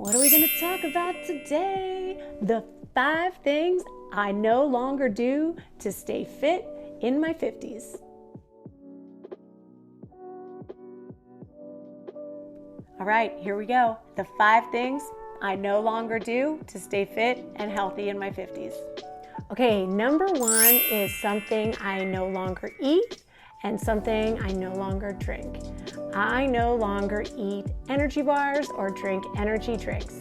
What are we going to talk about today? The 5 things I no longer do to stay fit in my 50s. All right, here we go. The 5 things I no longer do to stay fit and healthy in my 50s. Okay, number 1 is something I no longer eat and something I no longer drink. I no longer eat energy bars or drink energy drinks.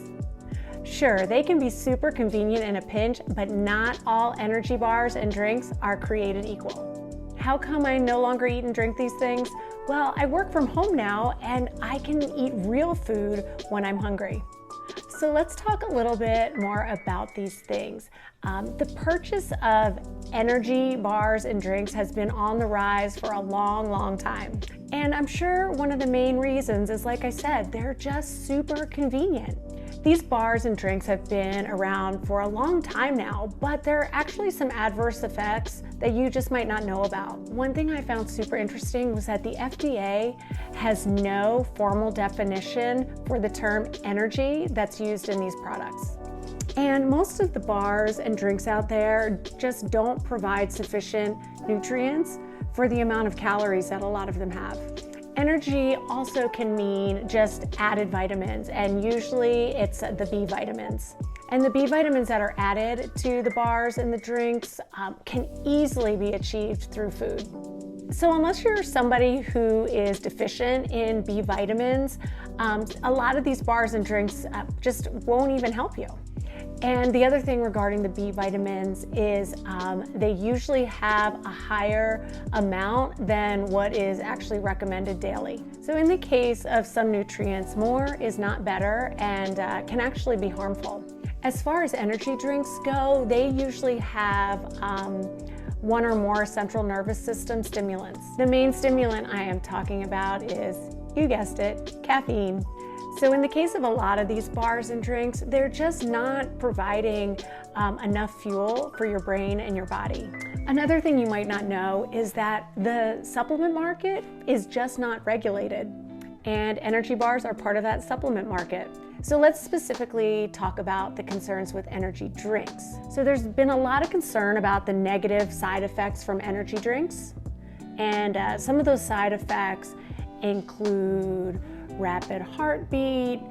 Sure, they can be super convenient in a pinch, but not all energy bars and drinks are created equal. How come I no longer eat and drink these things? Well, I work from home now and I can eat real food when I'm hungry. So let's talk a little bit more about these things. The purchase of energy bars and drinks has been on the rise for a long time. And I'm sure one of the main reasons is, like I said, they're just super convenient. These bars and drinks have been around for a long time now, but there are actually some adverse effects that you just might not know about. One thing I found super interesting was that the FDA has no formal definition for the term energy that's used in these products. And most of the bars and drinks out there just don't provide sufficient nutrients for the amount of calories that a lot of them have. Energy also can mean just added vitamins, and usually it's the B vitamins. And the B vitamins that are added to the bars and the drinks can easily be achieved through food. So unless you're somebody who is deficient in B vitamins, a lot of these bars and drinks just won't even help you. And the other thing regarding the B vitamins is they usually have a higher amount than what is actually recommended daily. So in the case of some nutrients, more is not better and can actually be harmful. As far as energy drinks go, they usually have one or more central nervous system stimulants. The main stimulant I am talking about is, you guessed it, caffeine. So in the case of a lot of these bars and drinks, they're just not providing enough fuel for your brain and your body. Another thing you might not know is that the supplement market is just not regulated, and energy bars are part of that supplement market. So let's specifically talk about the concerns with energy drinks. So there's been a lot of concern about the negative side effects from energy drinks, and some of those side effects include rapid heartbeat,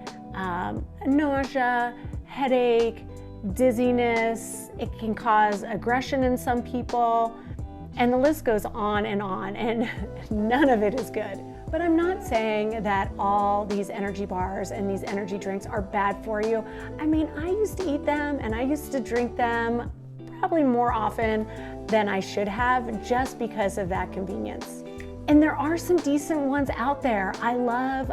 nausea, headache, dizziness. It can cause aggression in some people, and the list goes on, and none of it is good. But I'm not saying that all these energy bars and these energy drinks are bad for you. I mean, I used to eat them and I used to drink them probably more often than I should have, just because of that convenience. And there are some decent ones out there. I love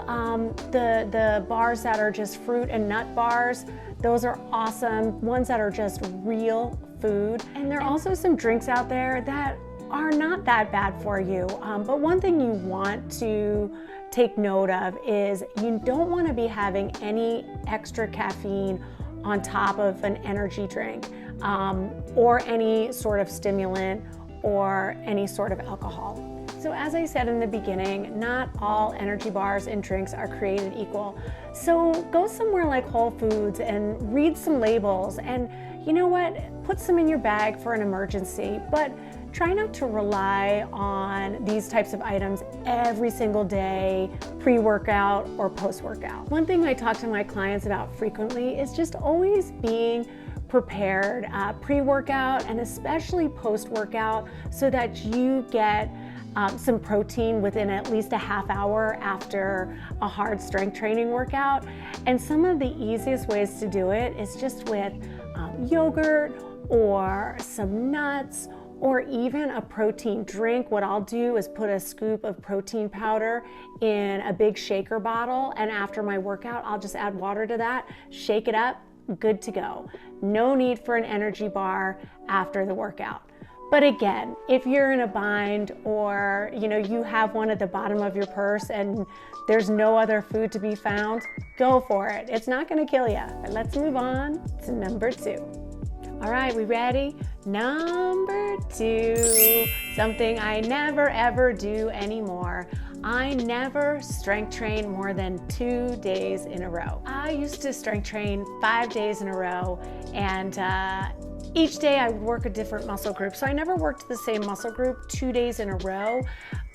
the bars that are just fruit and nut bars. Those are awesome. Ones that are just real food. And there are also some drinks out there that are not that bad for you. But one thing you want to take note of is you don't want to be having any extra caffeine on top of an energy drink or any sort of stimulant or any sort of alcohol. So as I said in the beginning, not all energy bars and drinks are created equal. So go somewhere like Whole Foods and read some labels, and you know what? Put some in your bag for an emergency, but try not to rely on these types of items every single day, pre-workout or post-workout. One thing I talk to my clients about frequently is just always being prepared pre-workout and especially post-workout, so that you get some protein within at least a half hour after a hard strength training workout. And some of the easiest ways to do it is just with yogurt or some nuts or even a protein drink. What I'll do is put a scoop of protein powder in a big shaker bottle, and after my workout, I'll just add water to that, shake it up, good to go. No need for an energy bar after the workout. But again, if you're in a bind or you have one at the bottom of your purse and there's no other food to be found, go for it. It's not going to kill you. But let's move on to number 2. All right, we ready? Number 2, something I never ever do anymore. I never strength train more than 2 days in a row. I used to strength train 5 days in a row, and each day I would work a different muscle group. So I never worked the same muscle group 2 days in a row.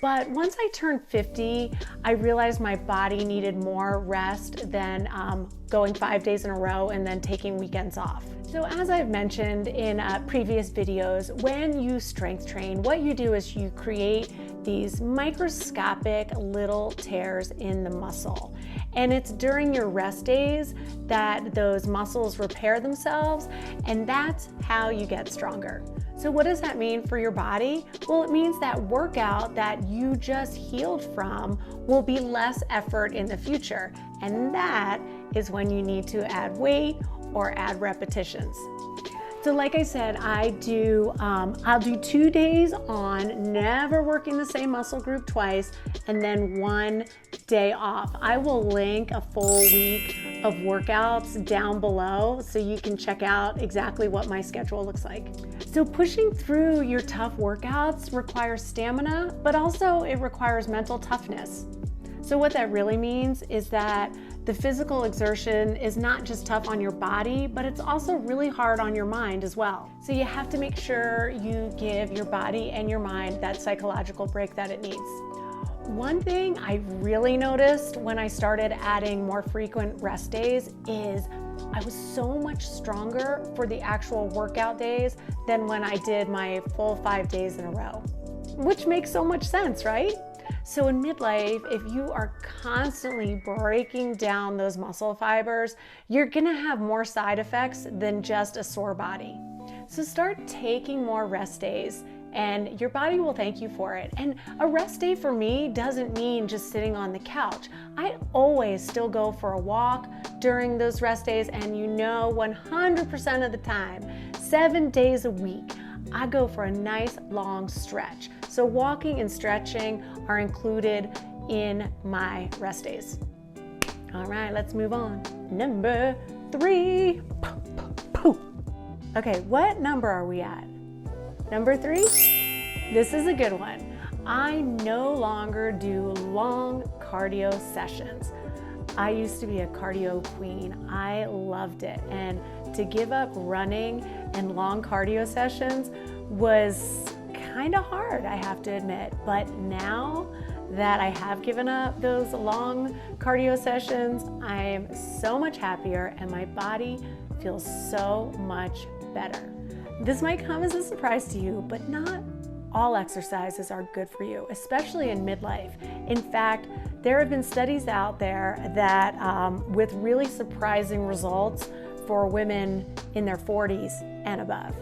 But once I turned 50, I realized my body needed more rest than going 5 days in a row and then taking weekends off. So as I've mentioned in previous videos, when you strength train, what you do is you create these microscopic little tears in the muscle. And it's during your rest days that those muscles repair themselves, and that's how you get stronger. So what does that mean for your body? Well, it means that workout that you just healed from will be less effort in the future. And that is when you need to add weight or add repetitions. So like I said, I'll do 2 days on, never working the same muscle group twice, and then 1 day off. I will link a full week of workouts down below so you can check out exactly what my schedule looks like. So pushing through your tough workouts requires stamina, but also it requires mental toughness. So what that really means is that the physical exertion is not just tough on your body, but it's also really hard on your mind as well. So you have to make sure you give your body and your mind that psychological break that it needs. One thing I really noticed when I started adding more frequent rest days is I was so much stronger for the actual workout days than when I did my full 5 days in a row, which makes so much sense, right? So in midlife, if you are constantly breaking down those muscle fibers, you're gonna have more side effects than just a sore body. So start taking more rest days and your body will thank you for it. And a rest day for me doesn't mean just sitting on the couch. I always still go for a walk during those rest days, and 100% of the time, 7 days a week, I go for a nice long stretch. So walking and stretching are included in my rest days. All right, let's move on. Number 3. Okay, what number are we at? Number 3? This is a good one. I no longer do long cardio sessions. I used to be a cardio queen. I loved it. And to give up running and long cardio sessions was kind of hard, I have to admit. But now that I have given up those long cardio sessions, I am so much happier and my body feels so much better. This might come as a surprise to you, but not all exercises are good for you, especially in midlife. In fact, there have been studies out there that with really surprising results for women in their 40s and above.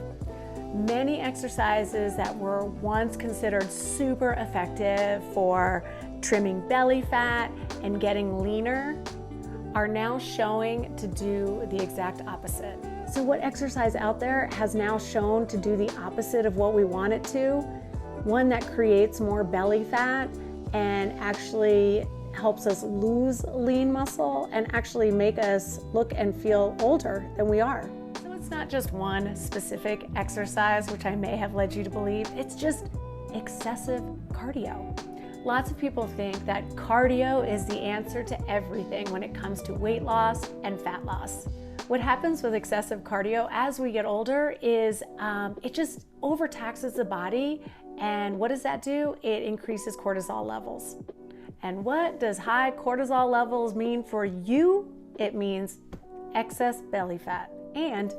Many exercises that were once considered super effective for trimming belly fat and getting leaner are now showing to do the exact opposite. So what exercise out there has now shown to do the opposite of what we want it to? One that creates more belly fat and actually helps us lose lean muscle and actually make us look and feel older than we are. So it's not just one specific exercise, which I may have led you to believe, it's just excessive cardio. Lots of people think that cardio is the answer to everything when it comes to weight loss and fat loss. What happens with excessive cardio as we get older is it just overtaxes the body. And what does that do? It increases cortisol levels. And what does high cortisol levels mean for you? It means excess belly fat and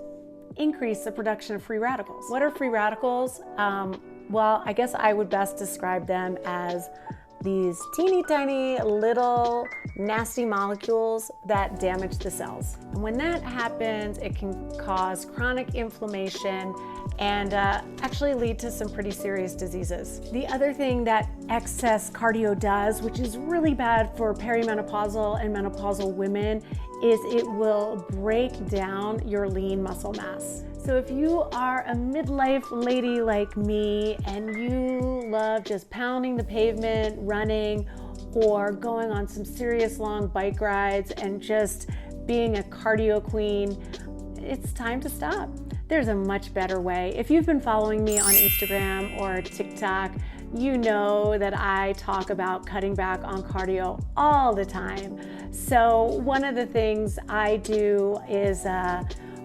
increase the production of free radicals. What are free radicals? Well, I guess I would best describe them as these teeny tiny little nasty molecules that damage the cells. And when that happens, it can cause chronic inflammation and actually lead to some pretty serious diseases. The other thing that excess cardio does, which is really bad for perimenopausal and menopausal women, is it will break down your lean muscle mass. So if you are a midlife lady like me and you love just pounding the pavement, running, or going on some serious long bike rides and just being a cardio queen, it's time to stop. There's a much better way. If you've been following me on Instagram or TikTok, you know that I talk about cutting back on cardio all the time. So one of the things I do is,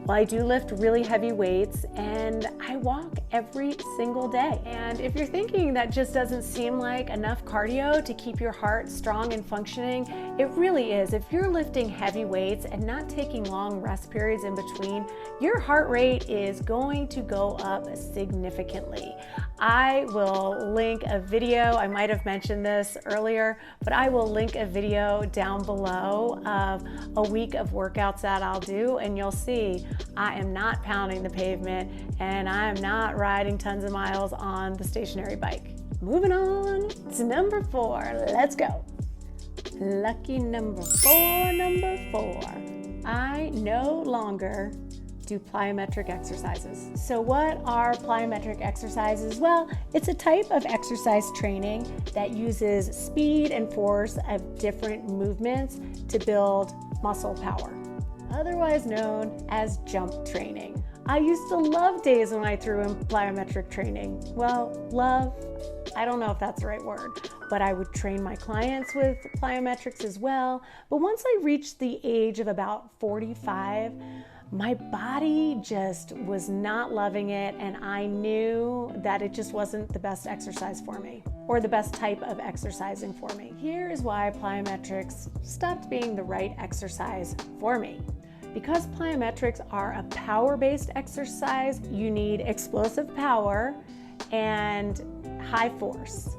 well, I do lift really heavy weights and I walk every single day. And if you're thinking that just doesn't seem like enough cardio to keep your heart strong and functioning, it really is. If you're lifting heavy weights and not taking long rest periods in between, your heart rate is going to go up significantly. I will link a video, I might have mentioned this earlier, but I will link a video down below of a week of workouts that I'll do, and you'll see I am not pounding the pavement and I am not riding tons of miles on the stationary bike. Moving on to number 4, let's go. Lucky number 4. I no longer do plyometric exercises. So what are plyometric exercises? Well, it's a type of exercise training that uses speed and force of different movements to build muscle power, otherwise known as jump training. I used to love days when I threw in plyometric training. Well, love, I don't know if that's the right word, but I would train my clients with plyometrics as well. But once I reached the age of about 45, my body just was not loving it, and I knew that it just wasn't the best exercise for me, or the best type of exercising for me. Here is why plyometrics stopped being the right exercise for me. Because plyometrics are a power-based exercise, you need explosive power and high force.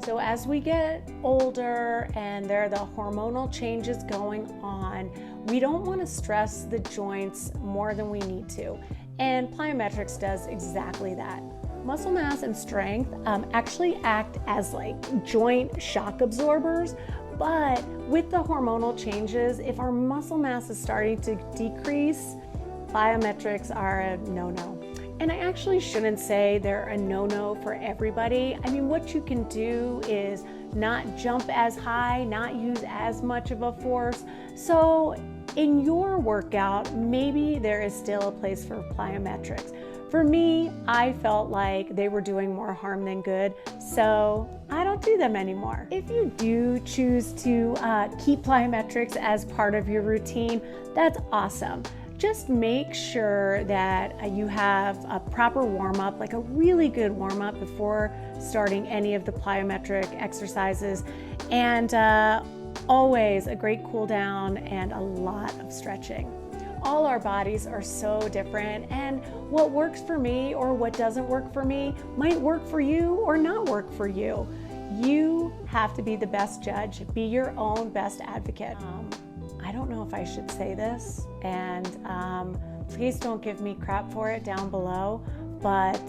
So as we get older and there are the hormonal changes going on, we don't want to stress the joints more than we need to. And plyometrics does exactly that. Muscle mass and strength actually act as like joint shock absorbers, but with the hormonal changes, if our muscle mass is starting to decrease, plyometrics are a no-no. And I actually shouldn't say they're a no-no for everybody. I mean, what you can do is not jump as high, not use as much of a force. So in your workout, maybe there is still a place for plyometrics. For me, I felt like they were doing more harm than good, so I don't do them anymore. If you do choose to keep plyometrics as part of your routine, that's awesome. Just make sure that you have a proper warm-up, like a really good warm-up before starting any of the plyometric exercises, and always a great cool down and a lot of stretching. All our bodies are so different, and what works for me or what doesn't work for me might work for you or not work for you. You have to be the best judge, be your own best advocate. I don't know if I should say this, and please don't give me crap for it down below, but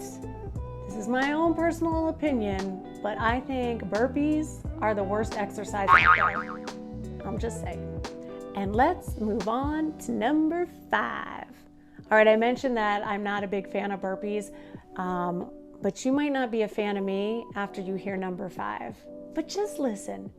this is my own personal opinion, but I think burpees are the worst exercise out there. I'm just saying. And let's move on to number 5. All right, I mentioned that I'm not a big fan of burpees, but you might not be a fan of me after you hear number 5. But just listen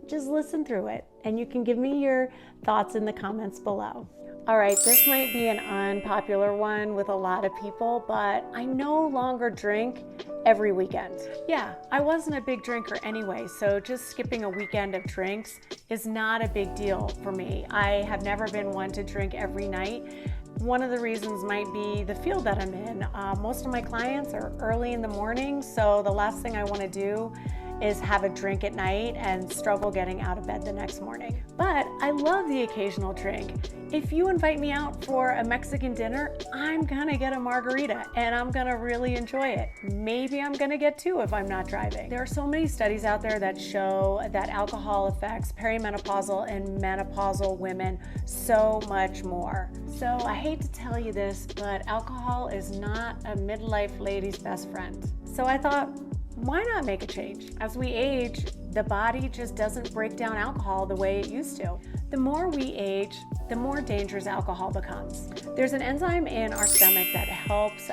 through it, and you can give me your thoughts in the comments below. All right, this might be an unpopular one with a lot of people, but I no longer drink every weekend. Yeah, I wasn't a big drinker anyway, so just skipping a weekend of drinks is not a big deal for me. I have never been one to drink every night. One of the reasons might be the field that I'm in. Most of my clients are early in the morning, so the last thing I want to do is have a drink at night and struggle getting out of bed the next morning. But I love the occasional drink. If you invite me out for a Mexican dinner, I'm gonna get a margarita and I'm gonna really enjoy it. Maybe I'm gonna get 2 if I'm not driving. There are so many studies out there that show that alcohol affects perimenopausal and menopausal women so much more. So I hate to tell you this, but alcohol is not a midlife lady's best friend. So I thought, why not make a change? As we age, the body just doesn't break down alcohol the way it used to. The more we age, the more dangerous alcohol becomes. There's an enzyme in our stomach that helps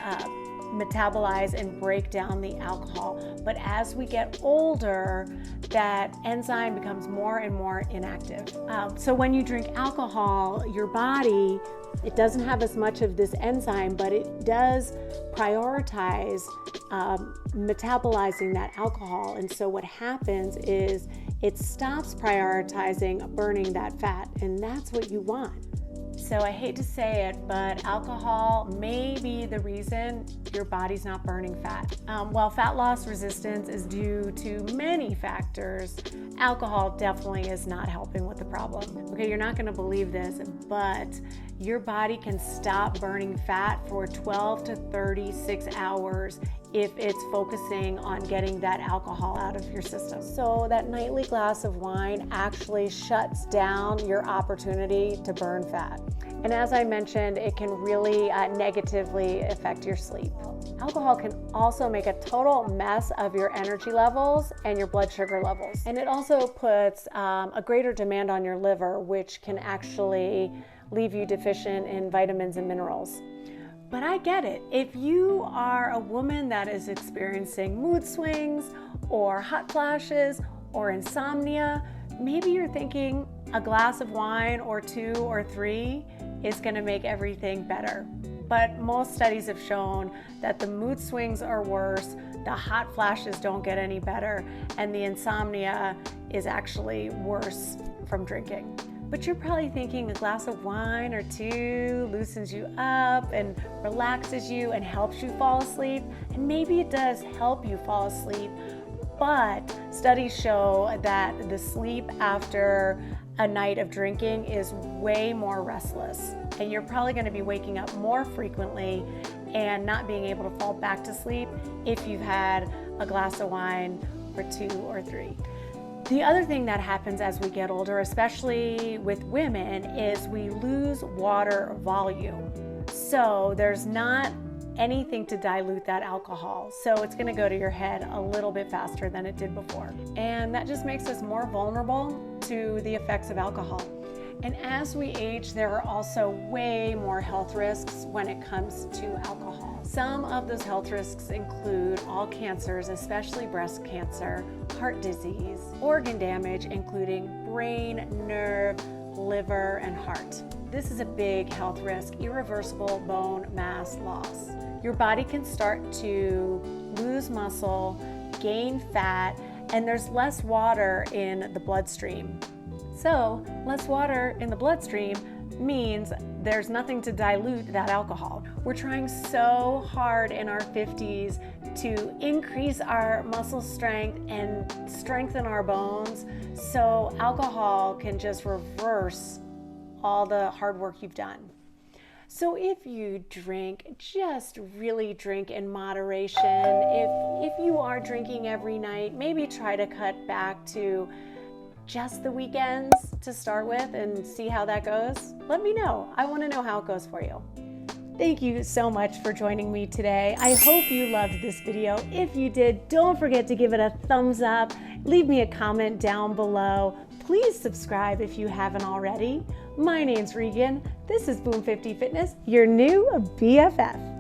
metabolize and break down the alcohol. But as we get older, that enzyme becomes more and more inactive. So when you drink alcohol, your body, it doesn't have as much of this enzyme, but it does prioritize metabolizing that alcohol. And so what happens is it stops prioritizing burning that fat, and that's what you want. So I hate to say it, but alcohol may be the reason your body's not burning fat. While fat loss resistance is due to many factors, alcohol definitely is not helping with the problem. Okay, you're not going to believe this, but your body can stop burning fat for 12 to 36 hours if it's focusing on getting that alcohol out of your system. So that nightly glass of wine actually shuts down your opportunity to burn fat. And as I mentioned, it can really negatively affect your sleep. Alcohol can also make a total mess of your energy levels and your blood sugar levels. And it also puts a greater demand on your liver, which can actually leave you deficient in vitamins and minerals. But I get it. If you are a woman that is experiencing mood swings or hot flashes or insomnia, maybe you're thinking a glass of wine or 2 or 3 is going to make everything better. But most studies have shown that the mood swings are worse, the hot flashes don't get any better, and the insomnia is actually worse from drinking. But you're probably thinking a glass of wine or 2 loosens you up and relaxes you and helps you fall asleep. And maybe it does help you fall asleep, but studies show that the sleep after a night of drinking is way more restless. And you're probably going to be waking up more frequently and not being able to fall back to sleep if you've had a glass of wine or 2 or 3. The other thing that happens as we get older, especially with women, is we lose water volume. So there's not anything to dilute that alcohol. So it's going to go to your head a little bit faster than it did before. And that just makes us more vulnerable to the effects of alcohol. And as we age, there are also way more health risks when it comes to alcohol. Some of those health risks include all cancers, especially breast cancer, heart disease, organ damage, including brain, nerve, liver, and heart. This is a big health risk, irreversible bone mass loss. Your body can start to lose muscle, gain fat, and there's less water in the bloodstream. So, less water in the bloodstream means there's nothing to dilute that alcohol. We're trying so hard in our 50s to increase our muscle strength and strengthen our bones, so alcohol can just reverse all the hard work you've done. So if you drink, just really drink in moderation. If you are drinking every night, maybe try to cut back to just the weekends to start with and see how that goes. Let me know. I want to know how it goes for you. Thank you so much for joining me today. I hope you loved this video. If you did, don't forget to give it a thumbs up. Leave me a comment down below. Please subscribe if you haven't already. My name's Regan. This is Boom 50 Fitness, your new BFF.